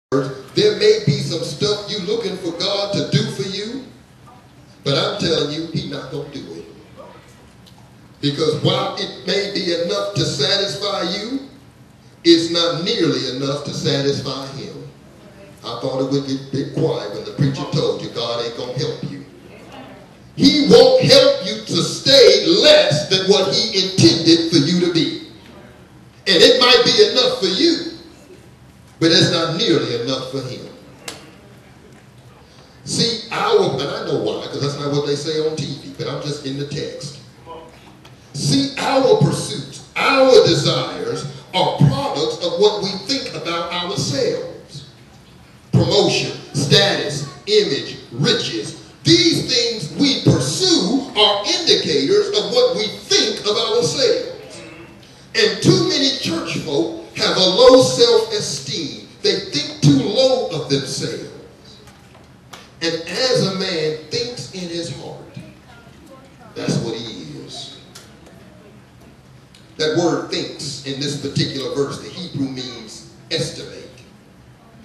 There may be some stuff you looking for God to do for you, but I'm telling you, He's not going to do it. Because while it may be enough to satisfy you, it's not nearly enough to satisfy Him. I thought it would get a bit quiet when the preacher told you God ain't going to help you. He won't help you to stay less than what He intended for you to be. And it might be enough for you, but it's not nearly enough for Him. See, and I know why, because that's not what they say on TV, but I'm just in the text. See, our pursuits, our desires are products of what we think about ourselves. Promotion, status, image, riches. These things we pursue are indicators of what we think of ourselves. And too many church folk have a low self-esteem. They think too low of themselves. And as a man thinks in his heart, that's what he is. That word thinks in this particular verse, the Hebrew means estimate.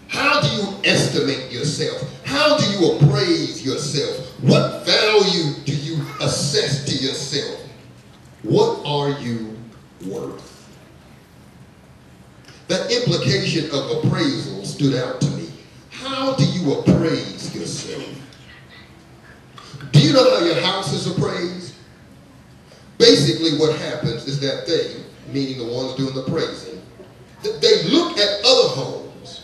How do you estimate yourself? How do you appraise yourself? What value do you assess to yourself? What are you worth? That implication of appraisal stood out to me. How do you appraise yourself? Do you know how your house is appraised? Basically what happens is that they, meaning the ones doing the appraising, they look at other homes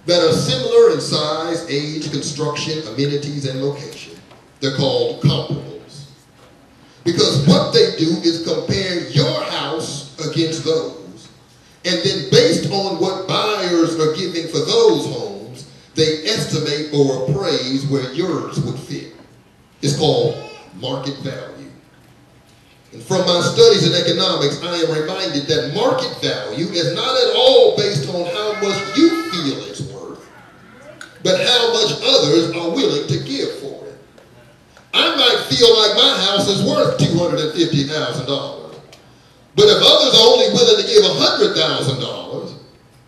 that are similar in size, age, construction, amenities, and location. They're called comparables. Because what they do is compare your house against those. And then based on what buyers are giving for those homes, they estimate or appraise where yours would fit. It's called market value. And from my studies in economics, I am reminded that market value is not at all based on how much you feel it's worth, but how much others are willing to give for it. I might feel like my house is worth $250,000. But if others are only willing to give $100,000,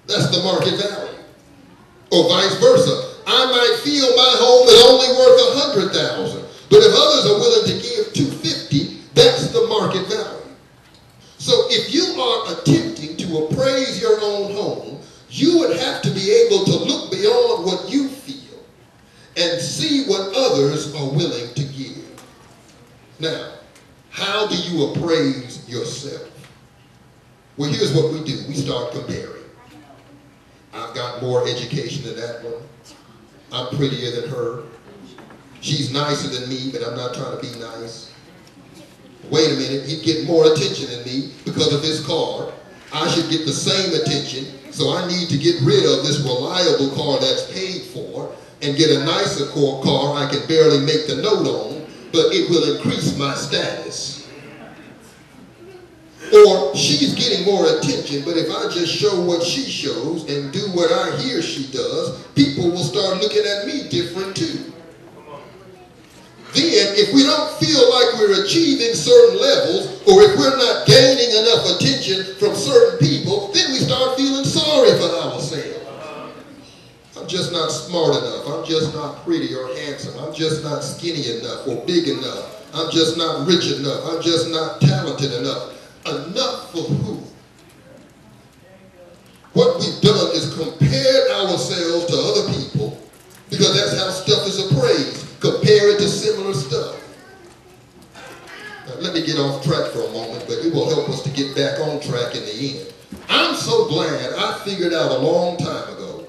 that's the market value. Or vice versa. I might feel my home is only worth $100,000. But if others are willing to give $250,000, that's the market value. So if you are attempting to appraise your own home, you would have to be able to look beyond what you feel and see what others are willing to give. Now, how do you appraise yourself? Well, here's what we do. We start comparing. I've got more education than that one. I'm prettier than her. She's nicer than me, but I'm not trying to be nice. Wait a minute, he'd get more attention than me because of his car. I should get the same attention, so I need to get rid of this reliable car that's paid for and get a nicer car I can barely make the note on, but it will increase my status. Or she's getting more attention, but if I just show what she shows and do what I hear she does, people will start looking at me different too. Then, if we don't feel like we're achieving certain levels, or if we're not gaining enough attention from certain people, then we start feeling sorry for ourselves. I'm just not smart enough. I'm just not pretty or handsome. I'm just not skinny enough or big enough. I'm just not rich enough. I'm just not talented enough. Enough for who? What we've done is compared ourselves to other people, because that's how stuff is appraised. Compare it to similar stuff. Now, let me get off track for a moment, but it will help us to get back on track in the end. I'm so glad I figured out a long time ago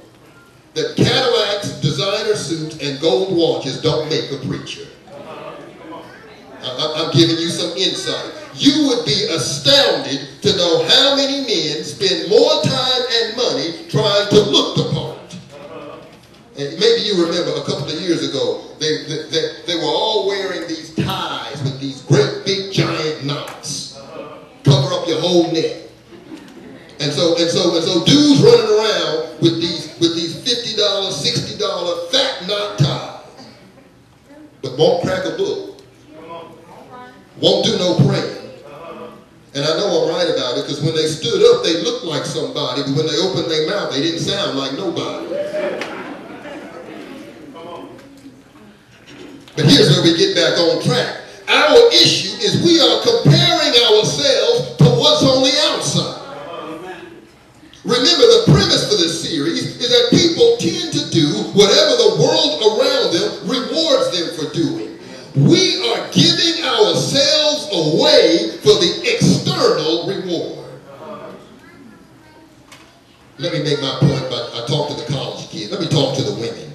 that Cadillacs, designer suits, and gold watches don't make a preacher. I'm giving you some insight. You would be astounded to know how many men spend more time and money trying to look the part. And maybe you remember a couple of years ago, they were all wearing these ties with these great big giant knots. Cover up your whole neck. And so dudes running around with these $50, $60 fat knot ties. But won't crack a book. Won't do no praying. And I know I'm right about it, because when they stood up, they looked like somebody, but when they opened their mouth, they didn't sound like nobody. But here's where we get back on track. Our issue is we are comparing ourselves to what's on the outside. Remember, the premise for this series is that people tend to do whatever the world around them rewards them for doing. We are giving ourselves away for the external reward. Let me make my point, but I talk to the college kids. Let me talk to the women.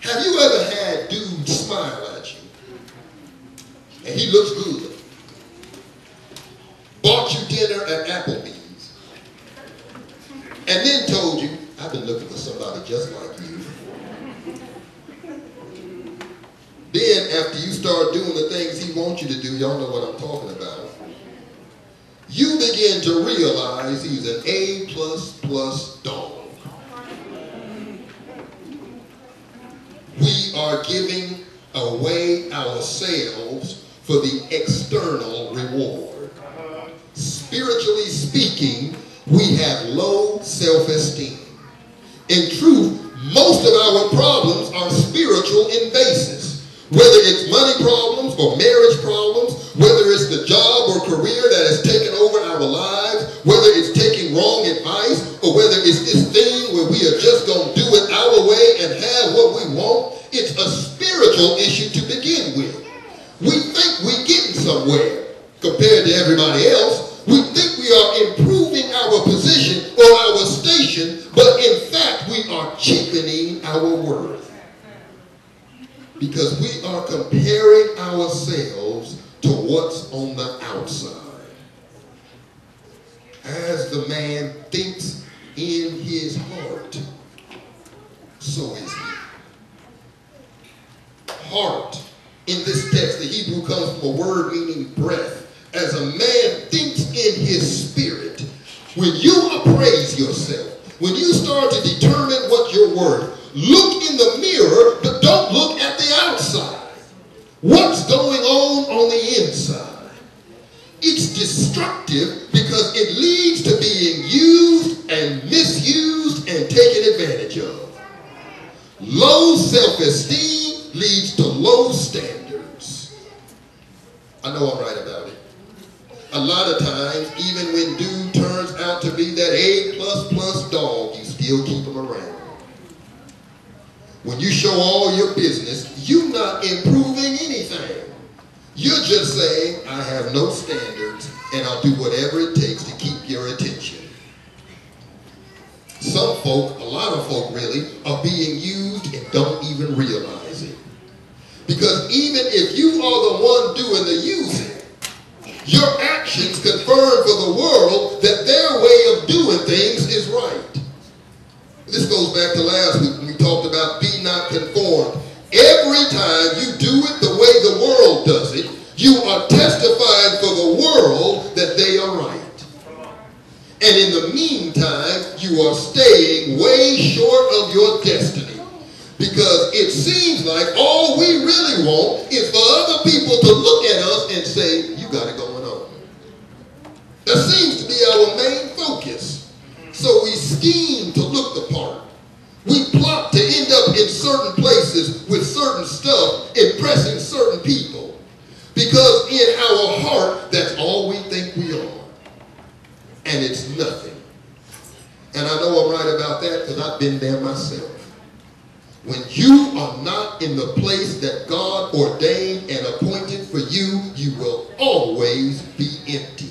Have you ever had dude smile at you? And he looks good. Bought you dinner at Applebee's. And then told you, I've been looking for somebody just like you. Then after you start doing the things he wants you to do, y'all know what I'm talking about, you begin to realize he's an A++ dog. We are giving away ourselves for the external reward. Spiritually speaking, we have low self-esteem. In truth, most of our problems are spiritual in basis. Whether it's money problems or marriage problems, whether it's the job or career that has taken over our lives, whether it's taking wrong advice, or whether it's this thing where we are just going to do it our way and have what we want, it's a spiritual issue to begin with. We think we're getting somewhere compared to everybody else. We think we are improving our position or our station, but in fact we are cheapening our worth. Because we are comparing ourselves to what's on the outside. As the man thinks in his heart, so is he. Heart, in this text, the Hebrew comes from a word meaning breath. As a man thinks in his spirit, when you appraise yourself, when you start to determine what you're worth, look in the mirror, but don't look at the outside. What's going on the inside? It's destructive because it leads to being used and misused and taken advantage of. Low self-esteem leads to low standards. I know I'm right about it. A lot of times, even when dude turns out to be that A++ dog, you still keep him around. When you show all your business, you're not improving anything. You're just saying, I have no standards, and I'll do whatever it takes to keep your attention. Some folk, a lot of folk really, are being used and don't even realize it. Because even if you are the one doing the using, your actions confirm for the world that their way of doing things is right. This goes back to last week when we talked about be not conformed. Every time you do it the way the world does it, you are testifying for the world that they are right. And in the meantime, you are staying way short of your destiny. Because it seems like all we really want is for other people to look at us and say, you got it going on. That seems to be our main focus. So we scheme to look the part. We plot to end up in certain places with certain stuff, impressing certain people. Because in our heart, that's all we think we are. And it's nothing. And I know I'm right about that because I've been there myself. When you are not in the place that God ordained and appointed for you, you will always be empty.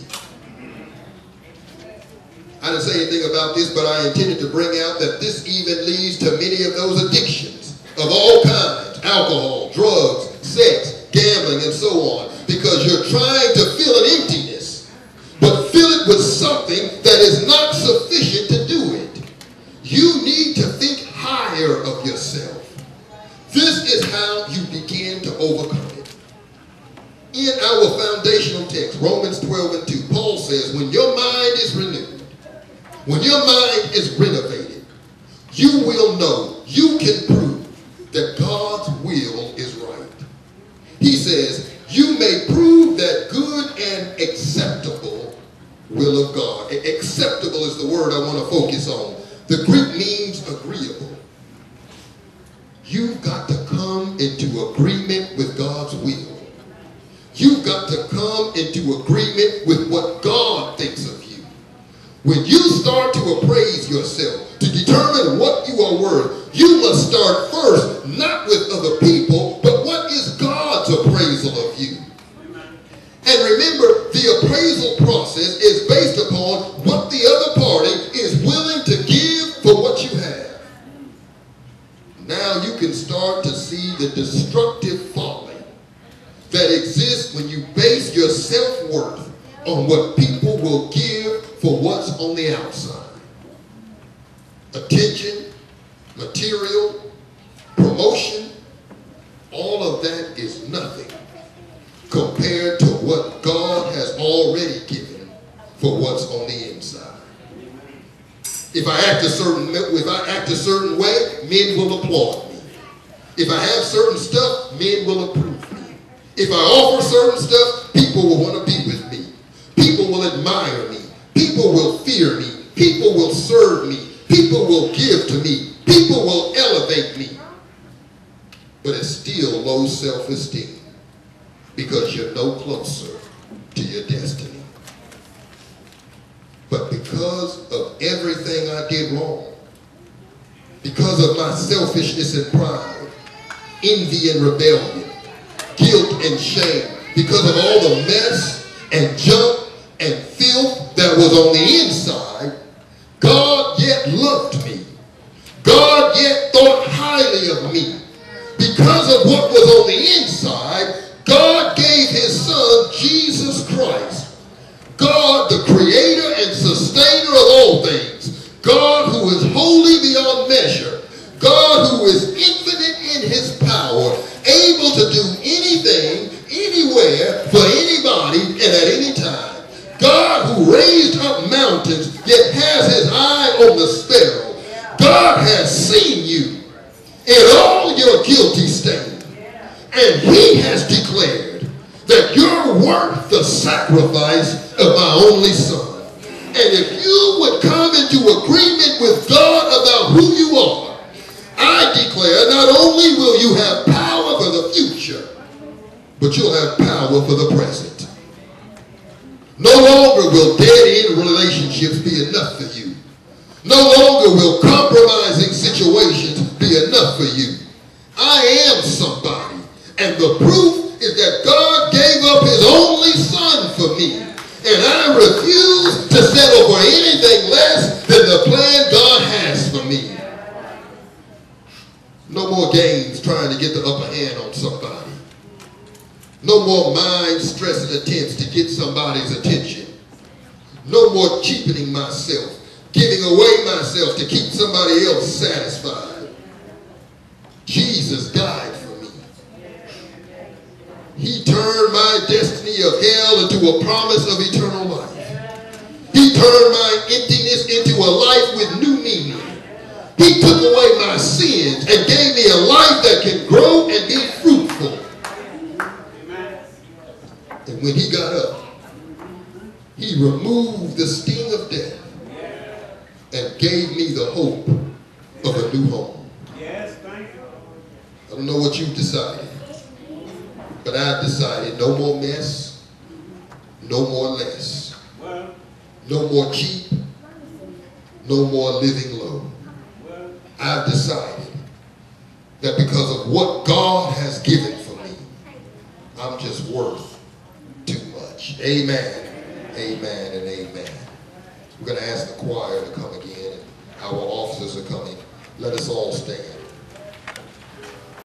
I didn't say anything about this, but I intended to bring out that this even leads to many of those addictions of all kinds: alcohol, drugs, sex, gambling, and so on. Because you're trying to fill an emptiness, but fill it with something that is not sufficient to do it. You need to think higher of yourself. This is how you begin to overcome it. In our foundational text, Romans 12:2, Paul says, when your mind is renewed, when your mind is renovated, you will know, you can prove that God's will is right. He says, you may prove that good and acceptable will of God. Acceptable is the word I want to focus on. The Greek means agreeable. You've got to into agreement with God's will. You've got to come into agreement with what God thinks of you. When you start to appraise yourself, to determine what you are worth, you must start first, not with other people, but what is God's appraisal of you. And remember, the appraisal process is based upon what the other party is willing to give for what you have. Now you can start to see the destructive folly that exists when you base your self-worth on what people will give for what's on the outside. Attention, material, promotion, all of that is nothing compared to what God has already given for what's on the inside. If I act a certain way, men will applaud me. If I have certain stuff, men will approve me. If I offer certain stuff, people will want to be with me. People will admire me. People will fear me. People will serve me. People will give to me. People will elevate me. But it's still low self-esteem because you're no closer to your destiny. But because of everything I did wrong, because of my selfishness and pride, envy and rebellion, guilt and shame, because of all the mess and junk and filth that was on the inside, God yet loved me. God yet thought highly of me. Because of what was on the inside, God gave his son, Jesus Christ. God, the creator and sustainer of all things. God who is holy beyond measure. God who is infinite in his power, able to do anything, anywhere, for anybody, and at any time. God who raised up mountains, yet has his eye on the sparrow. God has seen you in all your guilty stain. And he has declared that you're worth the sacrifice of my only son. And if you would come into agreement with God about who you are, I declare not only will you have power for the future, but you'll have power for the present. No longer will dead-end relationships be enough for you. No longer will compromising situations be enough for you. I am somebody. And the proof is that God gave up his only son for me. And I refuse to settle for anything less than the plan God has for me. No more games trying to get the upper hand on somebody. No more mind-stressing attempts to get somebody's attention. No more cheapening myself, giving away myself to keep somebody else satisfied. Jesus died for me. He turned my destiny of hell into a promise of eternal life. He turned my emptiness into a life with new meaning. He took away my sins and gave me a life that can grow and be fruitful. And when he got up, he removed the sting of death and gave me the hope of a new home. I don't know what you've decided, but I've decided no more mess, no more less, no more cheap, no more living low. I've decided that because of what God has given for me, I'm just worth too much. Amen, amen, and amen. We're going to ask the choir to come again, and our officers are coming. Let us all stand.